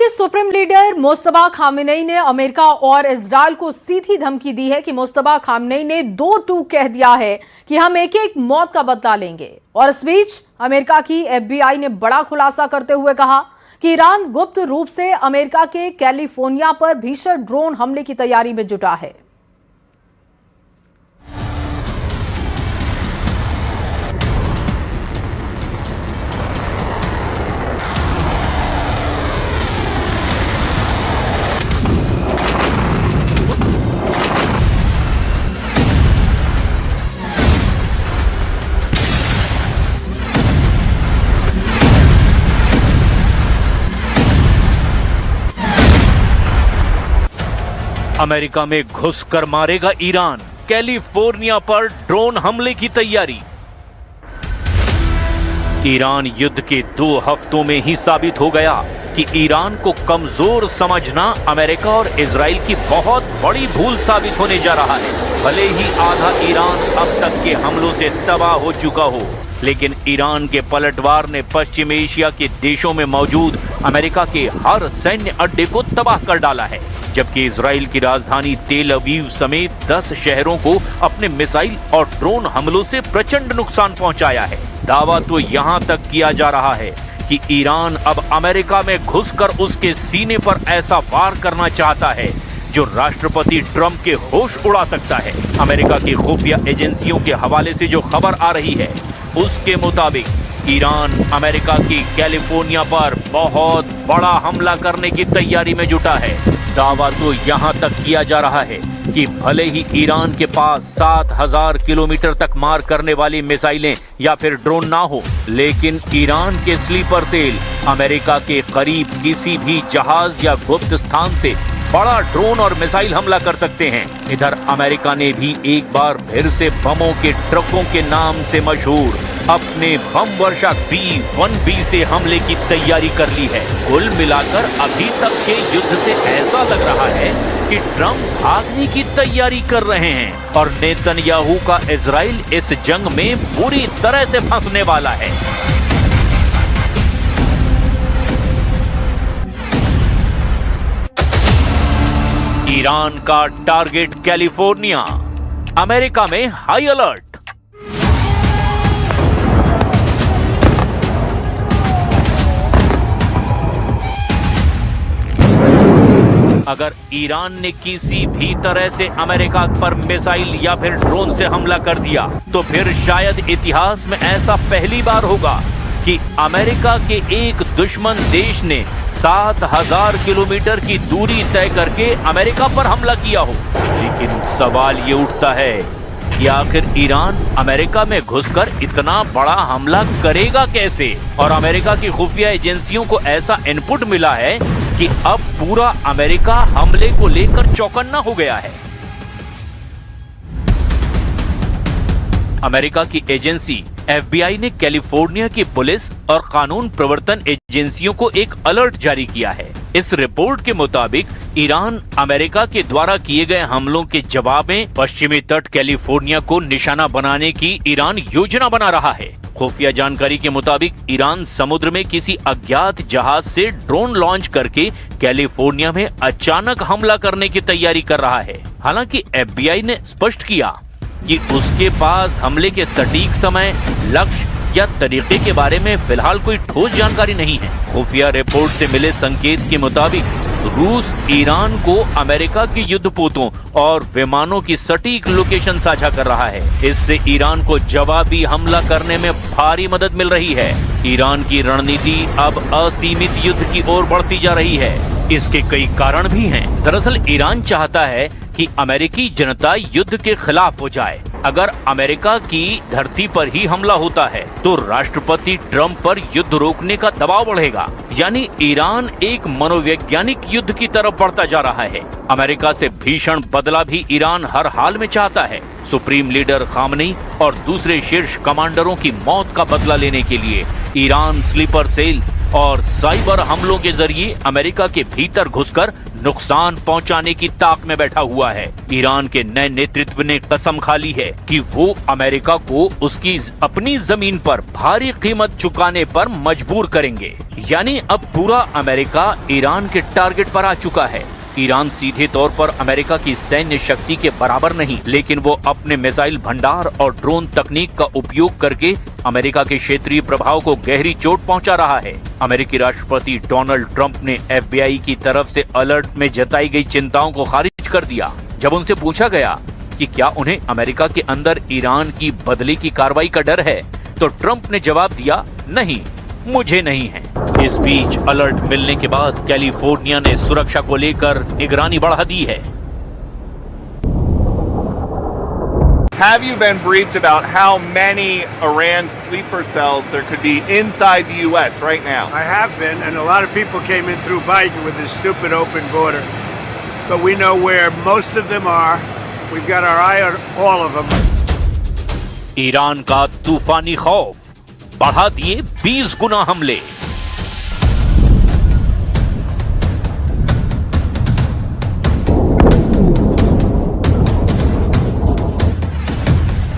के supreme leader Mustafa Khamenei ने America और इजरायल को सीधी धमकी दी है कि मुस्तफा खामेनेई ने 2 टूक कह दिया है कि हम एक एक मौत का बदला लेंगे। और इस बीच अमेरिका की FBI ने बड़ा खुलासा करते हुए कहा कि ईरान गुप्त रूप से अमेरिका के कैलिफोर्निया पर भीषण ड्रोन हमले की तैयारी में जुटा है। अमेरिका में घुसकर मारेगा ईरान, कैलिफोर्निया पर ड्रोन हमले की तैयारी। ईरान युद्ध के 2 हफ्तों में ही साबित हो गया कि ईरान को कमजोर समझना अमेरिका और इजराइल की बहुत बड़ी भूल साबित होने जा रहा है। भले ही आधा ईरान अब तक के हमलों से तबाह हो चुका हो, लेकिन ईरान के पलटवार ने पश्चिम एशिया के देशों में मौजूद अमेरिका के हर सैन्य अड्डे को तबाह कर डाला है, जबकि इजराइल की राजधानी तेल अवीव समेत 10 शहरों को अपने मिसाइल और ड्रोन हमलों से प्रचंड नुकसान पहुंचाया है। दावा तो यहां तक किया जा रहा है कि ईरान अब अमेरिका में घुसकर उसके सीने पर ऐसा वार करना चाहता है जो राष्ट्रपति ट्रंप के होश उड़ा सकता है। अमेरिका की खुफिया एजेंसियों के हवाले से जो खबर आ रही है उसके मुताबिक ईरान अमेरिका की कैलिफोर्निया पर बहुत बड़ा हमला करने की तैयारी में जुटा है। दावा तो यहां तक किया जा रहा है कि भले ही ईरान के पास 7000 किलोमीटर तक मार करने वाली मिसाइलें या फिर ड्रोन ना हो, लेकिन ईरान के स्लीपर सेल अमेरिका के करीब किसी भी जहाज या गुप्त स्थान से बड़ा ड्रोन और मिसाइल हमला कर सकते हैं। इधर अमेरिका ने भी एक बार फिर से बमों के ट्रकों के नाम से मशहूर अपने बम वर्षा B-1B से हमले की तैयारी कर ली है। कुल मिलाकर अभी तक के युद्ध से ऐसा लग रहा है कि ट्रंप भागने की तैयारी कर रहे हैं और नेतन्याहू का इजराइल इस जंग में बुरी तरह से फंसने वाला है। ईरान का टारगेट कैलिफोर्निया, अमेरिका में हाई अलर्ट। अगर ईरान ने किसी भी तरह से अमेरिका पर मिसाइल या फिर ड्रोन से हमला कर दिया तो फिर शायद इतिहास में ऐसा पहली बार होगा कि अमेरिका के एक दुश्मन देश ने 7000 किलोमीटर की दूरी तय करके अमेरिका पर हमला किया हो। लेकिन सवाल ये उठता है कि आखिर ईरान अमेरिका में घुसकर इतना बड़ा हमला करेगा कैसे? और अमेरिका की खुफिया एजेंसियों को ऐसा इनपुट मिला है कि अब पूरा अमेरिका हमले को लेकर चौकन्ना हो गया है। अमेरिका की एजेंसी FBI ने कैलिफोर्निया की पुलिस और कानून प्रवर्तन एजेंसियों को एक अलर्ट जारी किया है। इस रिपोर्ट के मुताबिक ईरान अमेरिका के द्वारा किए गए हमलों के जवाब में पश्चिमी तट कैलिफोर्निया को निशाना बनाने की ईरान योजना बना रहा है। खुफिया जानकारी के मुताबिक ईरान समुद्र में किसी अज्ञात जहाज से ड्रोन लॉन्च करके कैलिफोर्निया में अचानक हमला करने की तैयारी कर रहा है। हालांकि FBI ने स्पष्ट किया कि उसके पास हमले के सटीक समय, लक्ष्य या तरीके के बारे में फिलहाल कोई ठोस जानकारी नहीं है। खुफिया रिपोर्ट से मिले संकेत के मुताबिक रूस ईरान को अमेरिका के युद्धपोतों और विमानों की सटीक लोकेशन साझा कर रहा है। इससे ईरान को जवाबी हमला करने में भारी मदद मिल रही है। ईरान की रणनीति अब असीमित युद्ध की ओर बढ़ती जा रही है। इसके कई कारण भी हैं। दरअसल ईरान चाहता है कि अमेरिकी जनता युद्ध के खिलाफ हो जाए। अगर अमेरिका की धरती पर ही हमला होता है तो राष्ट्रपति ट्रंप पर युद्ध रोकने का दबाव बढ़ेगा। यानी ईरान एक मनोवैज्ञानिक युद्ध की तरफ बढ़ता जा रहा है। अमेरिका से भीषण बदला भी ईरान हर हाल में चाहता है। सुप्रीम लीडर खामनेई और दूसरे शीर्ष कमांडरों की मौत का बदला लेने के लिए ईरान स्लीपर सेल्स और साइबर हमलों के जरिए अमेरिका के भीतर घुसकर नुकसान पहुंचाने की ताक में बैठा हुआ है। ईरान के नए नेतृत्व ने कसम खा ली है कि वो अमेरिका को उसकी अपनी जमीन पर भारी कीमत चुकाने पर मजबूर करेंगे। यानी अब पूरा अमेरिका ईरान के टारगेट पर आ चुका है। ईरान सीधे तौर पर अमेरिका की सैन्य शक्ति के बराबर नहीं, लेकिन वो अपने मिसाइल भंडार और ड्रोन तकनीक का उपयोग करके अमेरिका के क्षेत्रीय प्रभाव को गहरी चोट पहुंचा रहा है। अमेरिकी राष्ट्रपति डोनाल्ड ट्रंप ने FBI की तरफ से अलर्ट में जताई गई चिंताओं को खारिज कर दिया। जब उनसे पूछा गया कि क्या उन्हें अमेरिका के अंदर ईरान की बदले की कार्रवाई का डर है, तो ट्रंप ने जवाब दिया, नहीं, मुझे नहीं है। इस बीच अलर्ट मिलने के बाद कैलिफोर्निया ने सुरक्षा को लेकर निगरानी बढ़ा दी है। Have you been briefed about how many Iran sleeper cells there could be inside the U.S. right now? I have been, and a lot of people came in through Biden with this stupid open border. But we know where most of them are. We've got our eye on all of them. Iran का तूफानी खौफ, बढ़ा दिए 20 गुना हमले।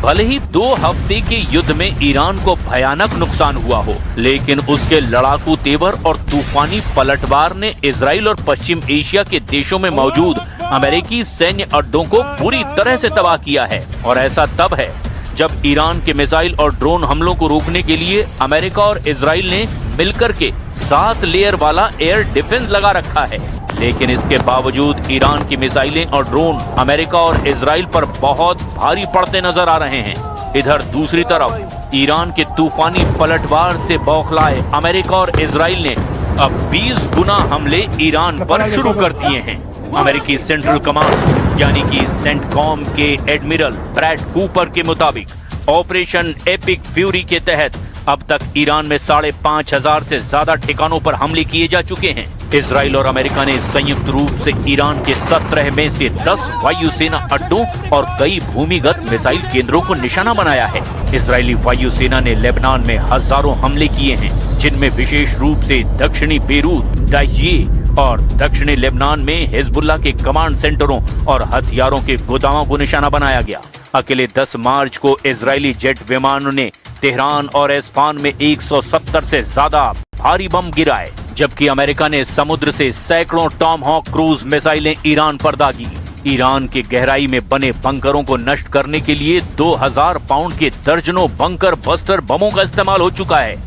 भले ही 2 हफ्ते के युद्ध में ईरान को भयानक नुकसान हुआ हो, लेकिन उसके लड़ाकू तेवर और तूफानी पलटवार ने इजराइल और पश्चिम एशिया के देशों में मौजूद अमेरिकी सैन्य अड्डों को पूरी तरह से तबाह किया है। और ऐसा तब है जब ईरान के मिसाइल और ड्रोन हमलों को रोकने के लिए अमेरिका और इजराइल ने मिलकर के 7 लेयर वाला एयर डिफेंस लगा रखा है। लेकिन इसके बावजूद ईरान की मिसाइलें और ड्रोन अमेरिका और इजराइल पर बहुत भारी पड़ते नजर आ रहे हैं। इधर दूसरी तरफ ईरान के तूफानी पलटवार से बौखलाए अमेरिका और इजराइल ने अब 20 गुना हमले ईरान पर शुरू कर दिए हैं। अमेरिकी सेंट्रल कमांड यानी कि सेंटकॉम के एडमिरल ब्रैड कूपर के मुताबिक ऑपरेशन एपिक फ्यूरी के तहत अब तक ईरान में 5,500 से ज्यादा ठिकानों पर हमले किए जा चुके हैं। इजराइल और अमेरिका ने संयुक्त रूप से ईरान के 17 में से 10 वायुसेना अड्डों और कई भूमिगत मिसाइल केंद्रों को निशाना बनाया है। इजरायली वायुसेना ने लेबनान में हजारों हमले किए हैं, जिनमें विशेष रूप से दक्षिणी बेरूत, दाइये और दक्षिणी लेबनान में हिजबुल्लाह के कमांड सेंटरों और हथियारों के गोदामों को निशाना बनाया गया। अकेले 10 मार्च को इजरायली जेट विमानों ने तेहरान और एस्फान में 170 से ज्यादा भारी बम गिराए, जबकि अमेरिका ने समुद्र से सैकड़ों टॉमहॉक क्रूज मिसाइलें ईरान पर दागी। ईरान के गहराई में बने बंकरों को नष्ट करने के लिए 2000 पाउंड के दर्जनों बंकर बस्टर बमों का इस्तेमाल हो चुका है।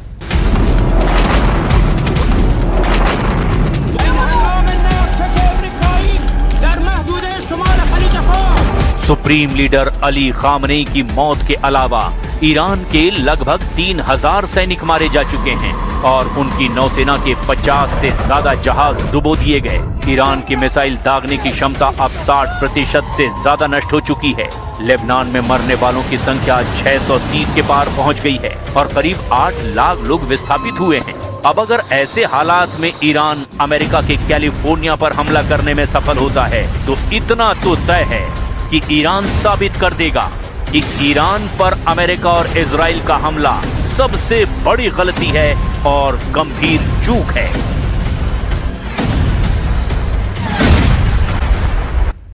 सुप्रीम लीडर अली खामनेई की मौत के अलावा ईरान के लगभग 3000 सैनिक मारे जा चुके हैं और उनकी नौसेना के 50 से ज्यादा जहाज डुबो दिए गए। ईरान की मिसाइल दागने की क्षमता अब 60% से ज्यादा नष्ट हो चुकी है। लेबनान में मरने वालों की संख्या 630 के पार पहुंच गई है और करीब 8 लाख लोग विस्थापित हुए हैं। अब अगर ऐसे हालात में ईरान अमेरिका के कैलिफोर्निया पर हमला करने में सफल होता है, तो इतना तो तय है कि ईरान साबित कर देगा कि ईरान पर अमेरिका और इजराइल का हमला सबसे बड़ी गलती है और गंभीर चूक है।